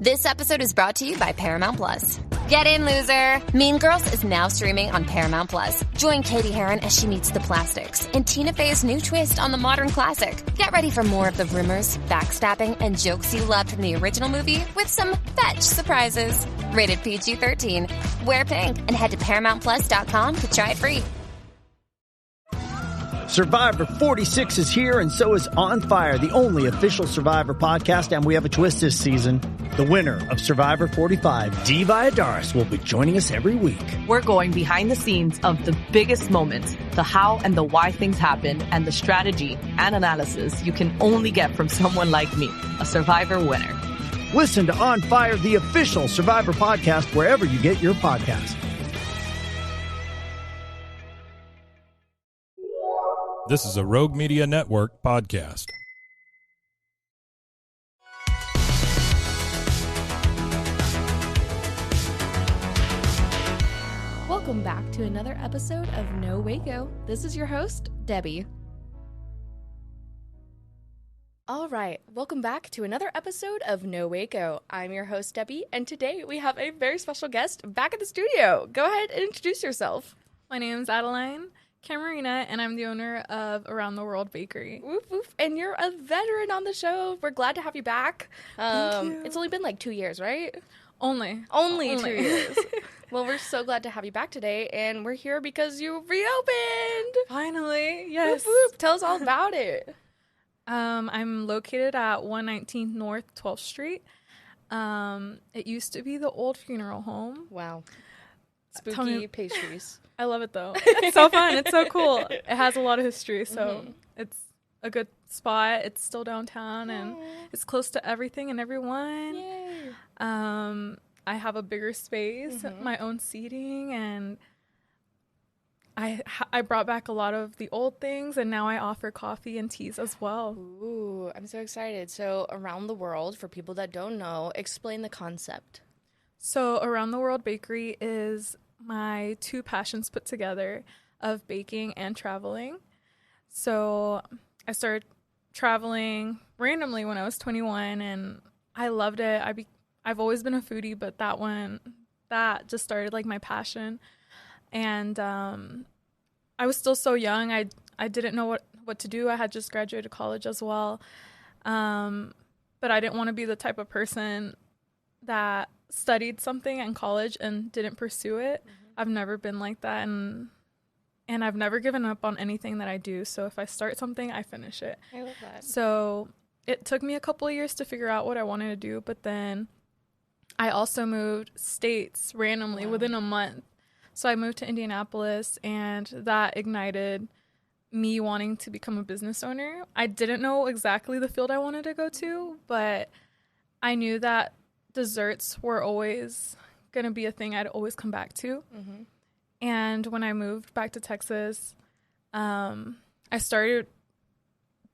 This episode is brought to you by Paramount Plus. Get in, loser! Mean Girls is now streaming on Paramount Plus. Join Katie Heron as she meets the plastics in Tina Fey's new twist on the modern classic. Get ready for more of the rumors, backstabbing, and jokes you loved from the original movie with some fetch surprises. Rated PG-13. Wear pink and head to ParamountPlus.com to try it free. Survivor 46 is here, and so is On Fire, the only official Survivor podcast, and we have a twist this season. The winner of Survivor 45, Dee Valladares, will be joining us every week. We're going behind the scenes of the biggest moments, the how and the why things happen, and the strategy and analysis you can only get from someone like me, a Survivor winner. Listen to On Fire, the official Survivor podcast, wherever you get your podcast. This is a Rogue Media Network podcast. Welcome back to another episode of No Waco. This is your host, Debbie. All right, welcome back to another episode of No Waco. I'm your host, Debbie, and today we have a very special guest back at the studio. Go ahead and introduce yourself. My name is Adeline Camarina, and I'm the owner of Around the World Bakery. Woof, woof. And you're a veteran on the show. We're glad to have you back. Thank you. It's only been like 2 years, right? Only 2 years. Well, we're so glad to have you back today, and we're here because you reopened. Finally, yes. Woof, woof. Tell us all about it. I'm located at 119 North 12th Street. It used to be the old funeral home. Wow. Spooky pastries. I love it, though. It's so fun. It's so cool. It has a lot of history, so it's a good spot. It's still downtown, and it's close to everything and everyone. Yay. I have a bigger space, my own seating, and I brought back a lot of the old things, and now I offer coffee and teas as well. Ooh, I'm so excited. So Around the World, for people that don't know, explain the concept. So Around the World Bakery is my two passions put together of baking and traveling. So I started traveling randomly when I was 21, and I loved it. I've always been a foodie, but that just started like my passion. And I was still so young. I didn't know what to do. I had just graduated college as well. But I didn't want to be the type of person that studied something in college and didn't pursue it. I've never been like that, and I've never given up on anything that I do. So if I start something, I finish it. I love that. So it took me a couple of years to figure out what I wanted to do, but then I also moved states randomly within a month. So I moved to Indianapolis, and that ignited me wanting to become a business owner. I didn't know exactly the field I wanted to go to, but I knew that desserts were always going to be a thing I'd always come back to. And when I moved back to Texas, I started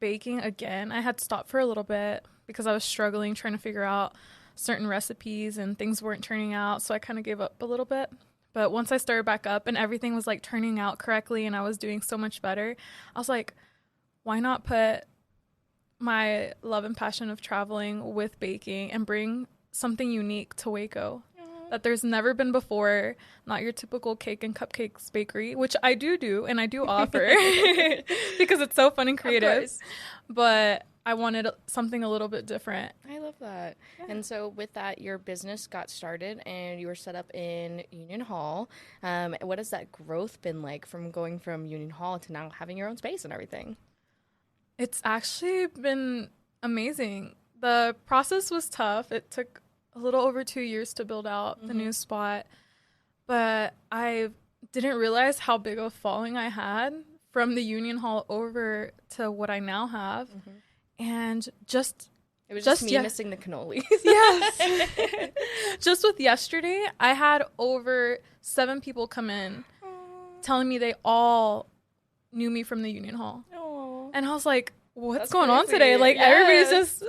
baking again. I had stopped for a little bit because I was struggling trying to figure out certain recipes, and things weren't turning out, so I kind of gave up a little bit. But once I started back up and everything was like turning out correctly and I was doing so much better, I was like, why not put my love and passion of traveling with baking and bring something unique to Waco that there's never been before, not your typical cake and cupcakes bakery, which I do and I do offer because it's so fun and creative. But I wanted something a little bit different. I love that. Yeah. And so with that, your business got started and you were set up in Union Hall. What has that growth been like from going from Union Hall to now having your own space and everything? It's actually been amazing. The process was tough. It took a little over 2 years to build out the new spot, but I didn't realize how big of a following I had from the Union Hall over to what I now have. And it was just me missing the cannolis. Yes. Just with yesterday, I had over 7 people come in telling me they all knew me from the Union Hall. Aww. And I was like, what's going on today? Like, everybody's just,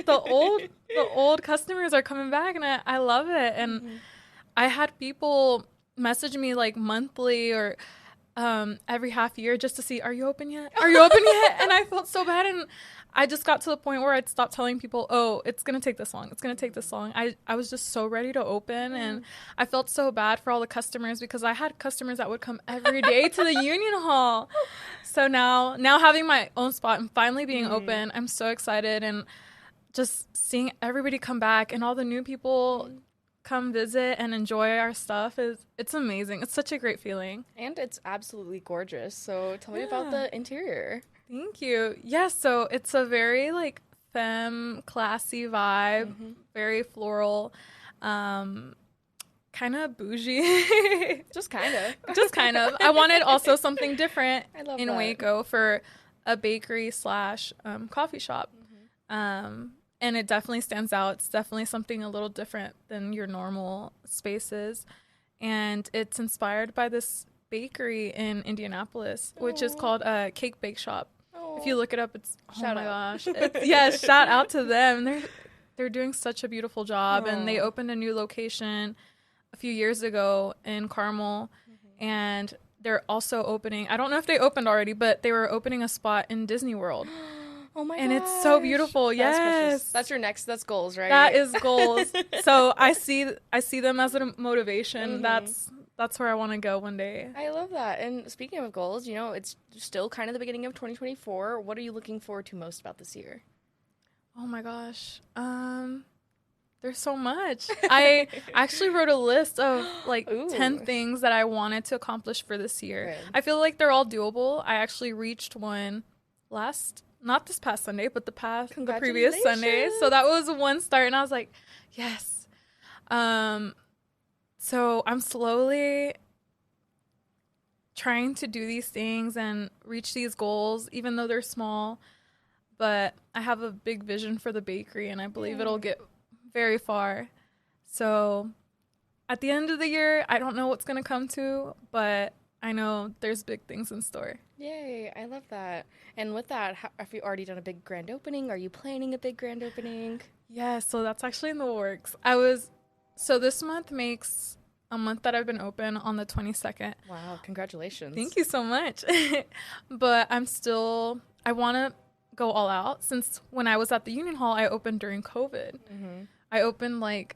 the old customers are coming back, and I love it. And I had people message me like monthly or every half year just to see, are you open yet? Are you open yet? And I felt so bad. And I just got to the point where I'd stop telling people, oh, it's going to take this long. It's going to take this long. I was just so ready to open. And I felt so bad for all the customers because I had customers that would come every day to the Union Hall. So now having my own spot and finally being open, I'm so excited. And just seeing everybody come back and all the new people come visit and enjoy our stuff it's amazing. It's such a great feeling. And it's absolutely gorgeous. So tell me about the interior. Thank you. Yes, so it's a very like femme, classy vibe, very floral, kind of bougie. Just kind of. I wanted also something different in that. Waco for a bakery / coffee shop. And it definitely stands out. It's definitely something a little different than your normal spaces. And it's inspired by this bakery in Indianapolis, which is called a Cake Bake Shop. If you look it up, it's Shout out. gosh. Yes, shout out to them. They're doing such a beautiful job, and they opened a new location a few years ago in Carmel, and they're also opening. I don't know if they opened already, but they were opening a spot in Disney World. Oh my god! And it's so beautiful. Yes, that's your next. That's goals, right? That is goals. So I see them as a motivation. That's where I want to go one day. I love that. And speaking of goals, it's still kind of the beginning of 2024. What are you looking forward to most about this year? Oh my gosh. There's so much. I actually wrote a list of 10 things that I wanted to accomplish for this year. Good. I feel like they're all doable. I actually reached one not this past Sunday, but the previous Sunday. So that was one start, and I was like, yes. So I'm slowly trying to do these things and reach these goals, even though they're small. But I have a big vision for the bakery, and I believe it'll get very far. So at the end of the year, I don't know what's going to come to, but I know there's big things in store. Yay, I love that. And with that, have you already done a big grand opening? Are you planning a big grand opening? Yeah, so that's actually in the works. So this month makes a month that I've been open on the 22nd. Wow, congratulations. Thank you so much. But I want to go all out. Since when I was at the Union Hall, I opened during COVID. I opened a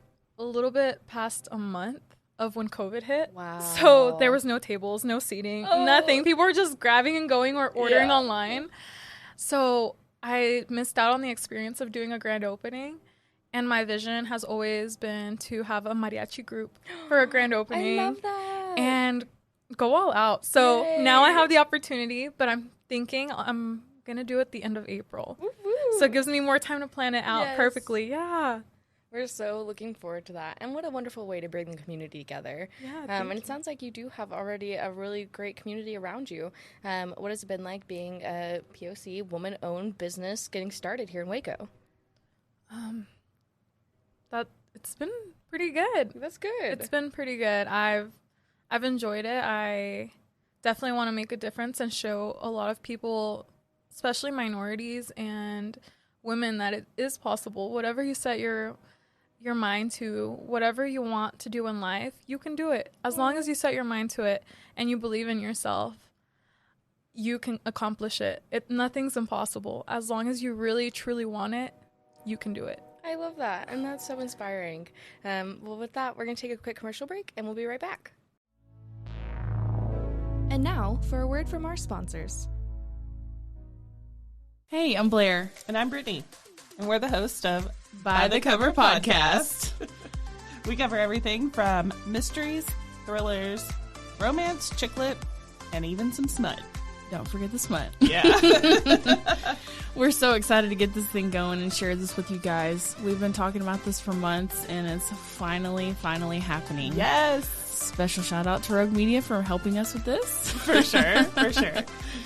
little bit past a month of when COVID hit. Wow. So there was no tables, no seating, nothing. People were just grabbing and going or ordering online. So I missed out on the experience of doing a grand opening. And my vision has always been to have a mariachi group for a grand opening. I love that. And go all out. So now I have the opportunity, but I'm thinking I'm going to do it the end of April. Woo-hoo. So it gives me more time to plan it out perfectly. Yeah. We're so looking forward to that. And what a wonderful way to bring the community together. Yeah, and it sounds like you do have already a really great community around you. What has it been like being a POC, woman-owned business getting started here in Waco? It's been pretty good. That's good. It's been pretty good. I've enjoyed it. I definitely want to make a difference and show a lot of people, especially minorities and women, that it is possible. Whatever you set your mind to, whatever you want to do in life, you can do it. As long as you set your mind to it and you believe in yourself, you can accomplish it. Nothing's impossible. As long as you really, truly want it, you can do it. I love that, and that's so inspiring. Well, with that, we're going to take a quick commercial break, and we'll be right back. And now, for a word from our sponsors. Hey, I'm Blair. And I'm Brittany. And we're the host of By the Cover Podcast. We cover everything from mysteries, thrillers, romance, chick lit, and even some smut. Don't forget the smut. Yeah. We're so excited to get this thing going and share this with you guys. We've been talking about this for months, and it's finally happening. Yes. Special shout out to Rogue Media for helping us with this. For sure.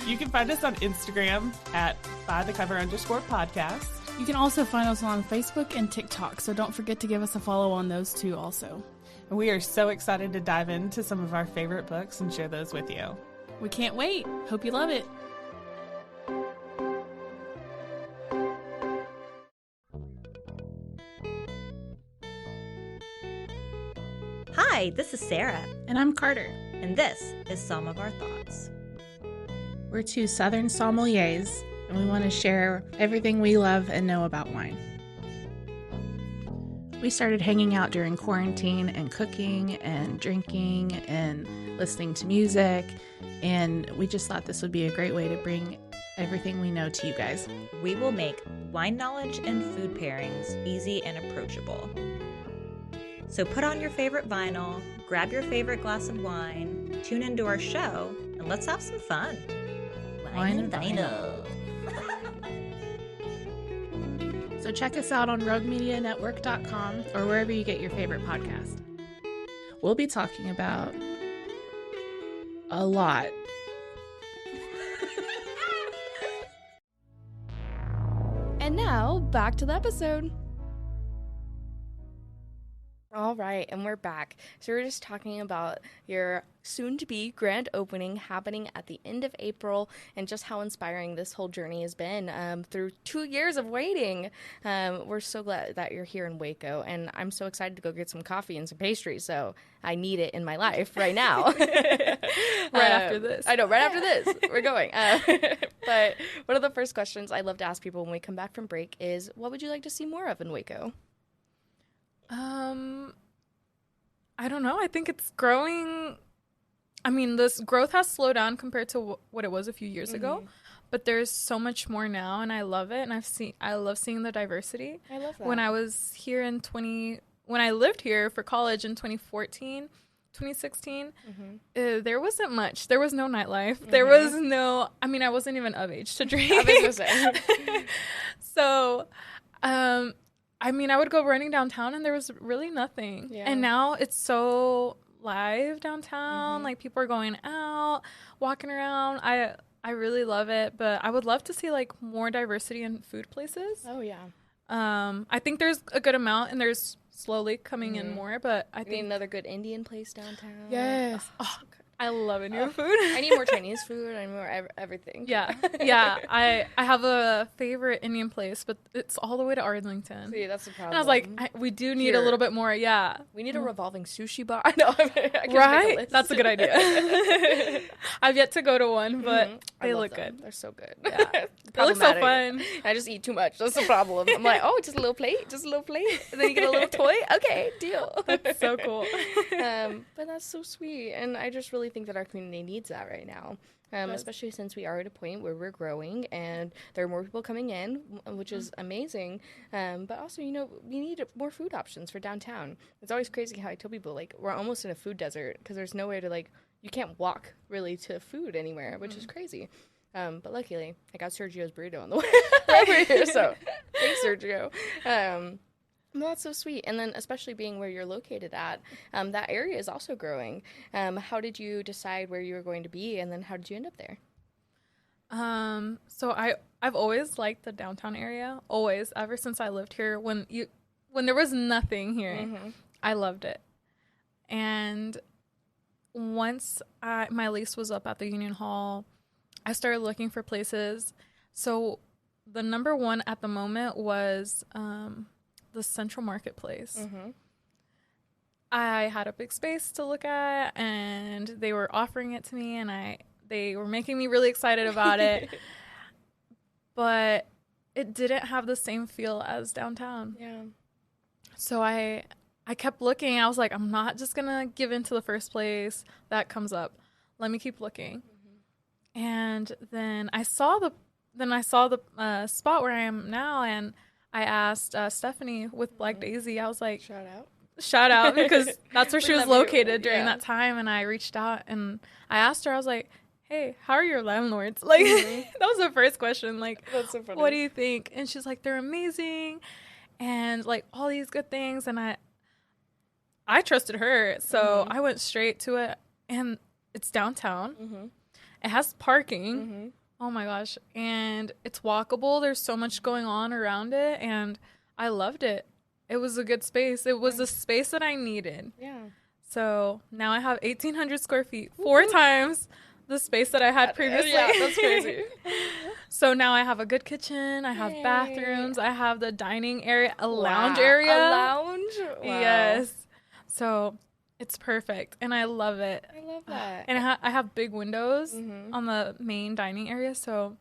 You can find us on Instagram at @bythecover_podcast. You can also find us on Facebook and TikTok, so don't forget to give us a follow on those two also. And we are so excited to dive into some of our favorite books and share those with you. We can't wait. Hope you love it. Hi, this is Sarah. And I'm Carter. And this is Some of Our Thoughts. We're two Southern sommeliers and we want to share everything we love and know about wine. We started hanging out during quarantine and cooking and drinking and listening to music, and we just thought this would be a great way to bring everything we know to you guys. We will make wine knowledge and food pairings easy and approachable. So put on your favorite vinyl, grab your favorite glass of wine, tune into our show, and let's have some fun. Wine and vinyl. So check us out on roguemedianetwork.com or wherever you get your favorite podcast. We'll be talking about a lot. And now, back to the episode. All right, and we're back. So we're just talking about your soon-to-be grand opening happening at the end of April and just how inspiring this whole journey has been through 2 years of waiting. We're so glad that you're here in Waco, and I'm so excited to go get some coffee and some pastry, so I need it in my life right now. Right after this. I know, right after this. We're going. But one of the first questions I love to ask people when we come back from break is, what would you like to see more of in Waco? I don't know. I think it's growing. I mean, this growth has slowed down compared to what it was a few years ago, but there's so much more now, and I love it. And I love seeing the diversity. I love that. When I was here when I lived here for college in 2016, there wasn't much. There was no nightlife. There was no. I mean, I wasn't even of age to drink. I was gonna say. So, I mean, I would go running downtown and there was really nothing. Yeah. And now it's so live downtown. Like, people are going out, walking around. I really love it, but I would love to see, like, more diversity in food places. Oh, yeah. I think there's a good amount, and there's slowly coming in more, but I think another good Indian place downtown. Yes. Oh, I love Indian food. I need more Chinese food. I need more everything. Yeah. Yeah. I have a favorite Indian place, but it's all the way to Arlington. See, that's the problem. And I was like, we do need a little bit more. Yeah. We need a revolving sushi bar. I know. Right? That's a good idea. I've yet to go to one, but they look good. They're so good. Yeah. They look so fun. I just eat too much. That's the problem. I'm like, oh, just a little plate. Just a little plate. And then you get a little toy. Okay, deal. That's so cool. But that's so sweet. And I just really think that our community needs that right now, especially since we are at a point where we're growing and there are more people coming in, which is amazing. But also, you know, we need more food options for downtown. It's always crazy how I tell people, like, we're almost in a food desert because there's nowhere to, like, you can't walk really to food anywhere, which is crazy. But luckily, I got Sergio's burrito on the way over here, so thanks, Sergio. Well, that's so sweet. And then especially being where you're located at, that area is also growing. How did you decide where you were going to be, and then how did you end up there? So I've always liked the downtown area, always, ever since I lived here. When there was nothing here, I loved it. And once my lease was up at the Union Hall, I started looking for places. So the number one at the moment was the Central Marketplace. I had a big space to look at, and they were offering it to me, and they were making me really excited about it. But it didn't have the same feel as downtown. Yeah. So I kept looking. I was like, I'm not just gonna give in to the first place that comes up. Let me keep looking. And then I saw the spot where I am now, and I asked Stephanie with Black Daisy. I was like, shout out because that's where she was located during that time. And I reached out and I asked her, I was like, hey, how are your landlords? Like, that was the first question. Like, that's so funny. What do you think? And she's like, they're amazing. And like all these good things. And I trusted her. So I went straight to it, and it's downtown. It has parking. Oh my gosh. And it's walkable. There's so much going on around it, and I loved it. It was a good space. It was the space that I needed. Yeah. So now I have 1,800 square feet, 4 times the space that I had previously. Yeah, that's crazy. So now I have a good kitchen. I have bathrooms. I have the dining area, a lounge area. A lounge? Wow. Yes. So it's perfect, and I love it. I love that. And I have big windows on the main dining area, so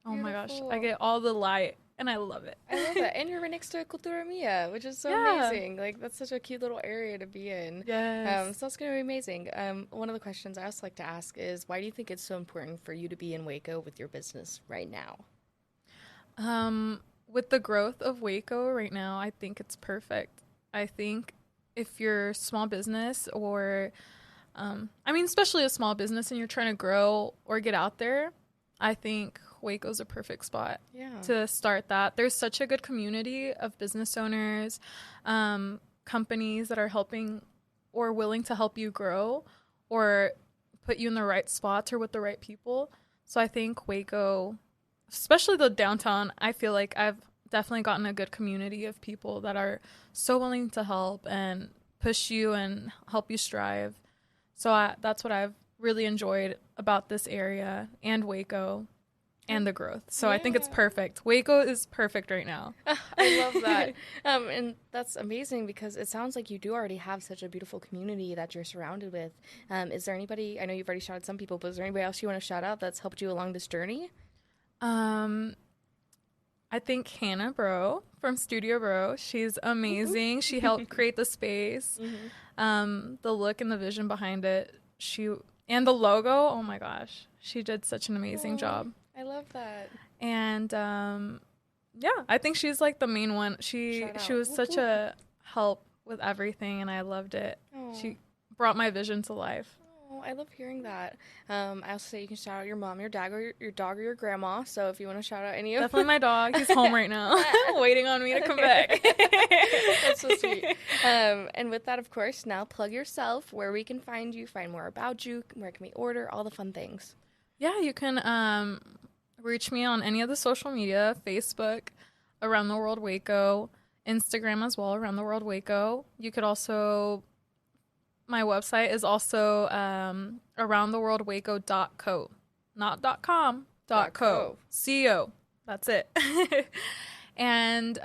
Oh my gosh, Beautiful. I get all the light, and I love it. I love that. And you're right next to Cultura Mia, which is so Yeah. amazing. Like, that's such a cute little area to be in. Yes. So that's going to be amazing. One of the questions I also like to ask is, why do you think it's so important for you to be in Waco with your business right now? With the growth of Waco right now, I think it's perfect. I think if you're small business or, especially a small business and you're trying to grow or get out there, I think Waco's a perfect spot to start that. There's such a good community of business owners, companies that are helping or willing to help you grow or put you in the right spots or with the right people. So I think Waco, especially the downtown, I feel like I've definitely gotten a good community of people that are so willing to help and push you and help you strive. So that's what I've really enjoyed about this area and Waco and the growth. So I think it's perfect. Waco is perfect right now. I love that. And that's amazing because it sounds like you do already have such a beautiful community that you're surrounded with. Is there anybody, I know you've already shouted some people, but is there anybody else you want to shout out that's helped you along this journey? I think Hannah Bro from Studio Bro, she's amazing. She helped create the space, the look and the vision behind it. And the logo, oh my gosh, she did such an amazing job. I love that. And I think she's like the main one. She was such a help with everything, and I loved it. She brought my vision to life. Oh, I love hearing that. I also say you can shout out your mom, your dad, or your dog, or your grandma. So if you want to shout out any of Definitely my dog. He's home right now, waiting on me to come back. That's so sweet. And with that, of course, now plug yourself, where we can find you, find more about you, where can we order, all the fun things. Yeah, you can reach me on any of the social media, Facebook, Around the World Waco, Instagram as well, Around the World Waco. You could also... My website is also aroundtheworldwaco.co. Not .com, .co. C-O. That's it. And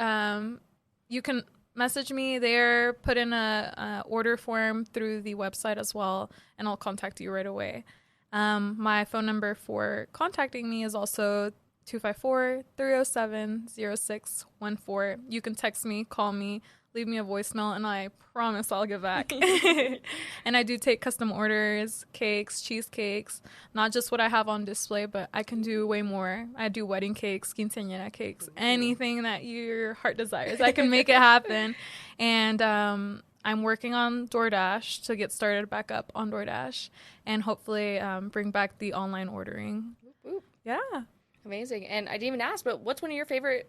you can message me there, put in a order form through the website as well, and I'll contact you right away. My phone number for contacting me is also 254-307-0614. You can text me, call me, leave me a voicemail, and I promise I'll get back. And I do take custom orders, cakes, cheesecakes, not just what I have on display, but I can do way more. I do wedding cakes, quinceañera cakes, anything that your heart desires. I can make it happen. And I'm working on DoorDash to get started back up on DoorDash and hopefully bring back the online ordering. Yeah. Amazing. And I didn't even ask, but what's one of your favorite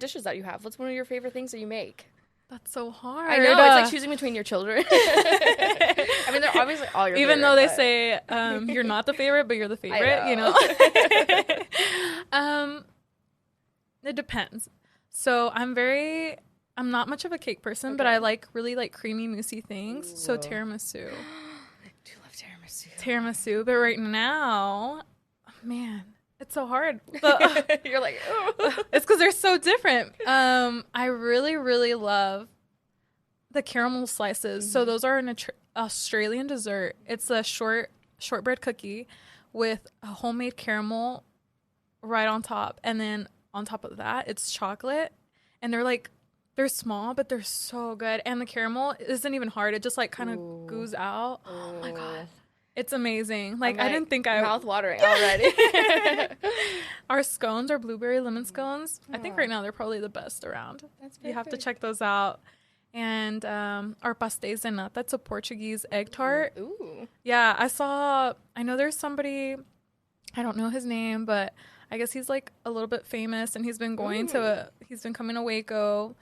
dishes that you have? What's one of your favorite things that you make? That's so hard. I know. It's like choosing between your children. I mean, they're obviously all your Even favorite, though they say you're not the favorite, but you're the favorite, you know. It depends. So I'm not much of a cake person, but I really like creamy, moussey things. Ooh. So tiramisu. I do love Tiramisu. But right now, man, it's so hard. But, you're like, oh. It's because they're so different. I really, really love the caramel slices. Mm-hmm. So those are an Australian dessert. It's a shortbread cookie with a homemade caramel right on top. And then on top of that, it's chocolate. And they're small, but they're so good. And the caramel isn't even hard. It just kind of goos out. Ooh. Oh my God. It's amazing. I didn't think mouth watering already. Our scones, our blueberry lemon scones, I think right now they're probably the best around. That's perfect. You have to check those out. And our pastéis de nata, that's a Portuguese egg tart. Ooh. Yeah, I know there's somebody, I don't know his name, but I guess he's a little bit famous, and he's been coming to Waco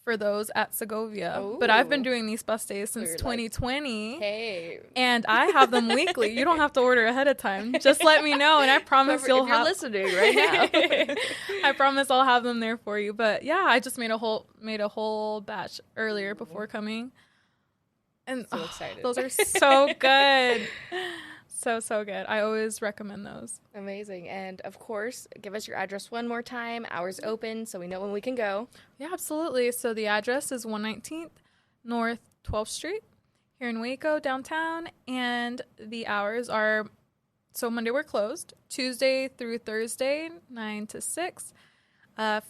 for those at Segovia. Ooh. But I've been doing these pastéis since 2020. Hey. And I have them weekly. You don't have to order ahead of time. Just let me know, and I promise you're listening right now. I promise I'll have them there for you. But yeah, I just made a whole batch earlier before coming. And so excited. Those are so good. So good. I always recommend those. Amazing. And of course, give us your address one more time. Hours open, so we know when we can go. Yeah, absolutely. So the address is 119th North 12th Street here in Waco, downtown. And the hours are So Monday we're closed. Tuesday through Thursday, 9 to 6.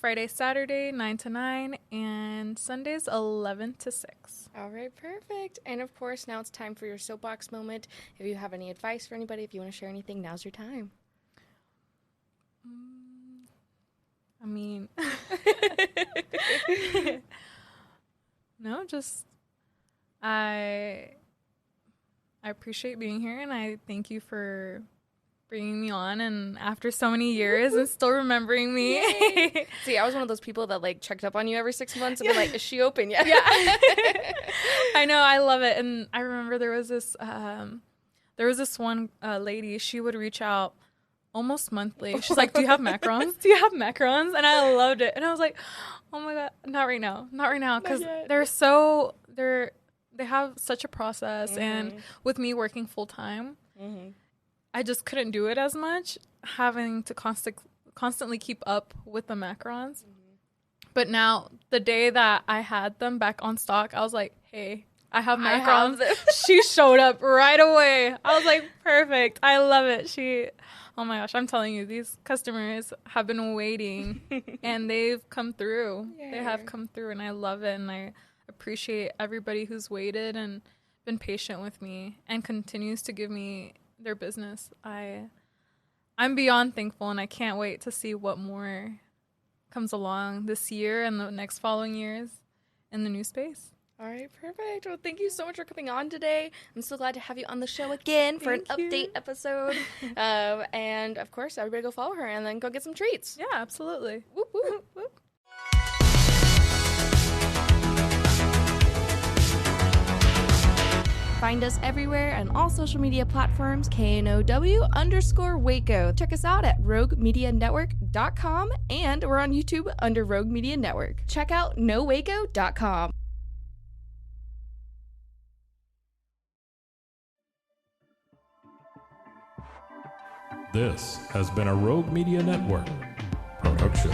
Friday, Saturday, 9 to 9. And Sundays, 11 to 6. All right, perfect. And of course, now it's time for your soapbox moment. If you have any advice for anybody, if you want to share anything, now's your time. I mean, no, just I appreciate being here, and I thank you for bringing me on, and after so many years and still remembering me. See, I was one of those people that like checked up on you every 6 months and be like, is she open yet? Yeah. I know, I love it. And I remember there was this one lady, she would reach out almost monthly. She's like, do you have macarons? Do you have macarons? And I loved it. And I was like, oh my God, not right now. Not right now. Because they have such a process. Mm-hmm. And with me working full time, mm-hmm. I just couldn't do it as much, having to constantly keep up with the macarons. Mm-hmm. But now, the day that I had them back on stock, I was like, hey, I have macarons. She showed up right away. I was like, perfect. I love it. Oh my gosh, I'm telling you, these customers have been waiting and they've come through. Yay. They have come through, and I love it. And I appreciate everybody who's waited and been patient with me and continues to give me their business. I'm beyond thankful, and I can't wait to see what more comes along this year and the next following years in the new space. All right, perfect. Well, thank you so much for coming on today. I'm so glad to have you on the show again for an update episode. And, of course, everybody go follow her and then go get some treats. Yeah, absolutely. Whoop, whoop, whoop. Find us everywhere on all social media platforms, KNOW_Waco. Check us out at roguemedianetwork.com, and we're on YouTube under Rogue Media Network. Check out nowaco.com. This has been a Rogue Media Network production.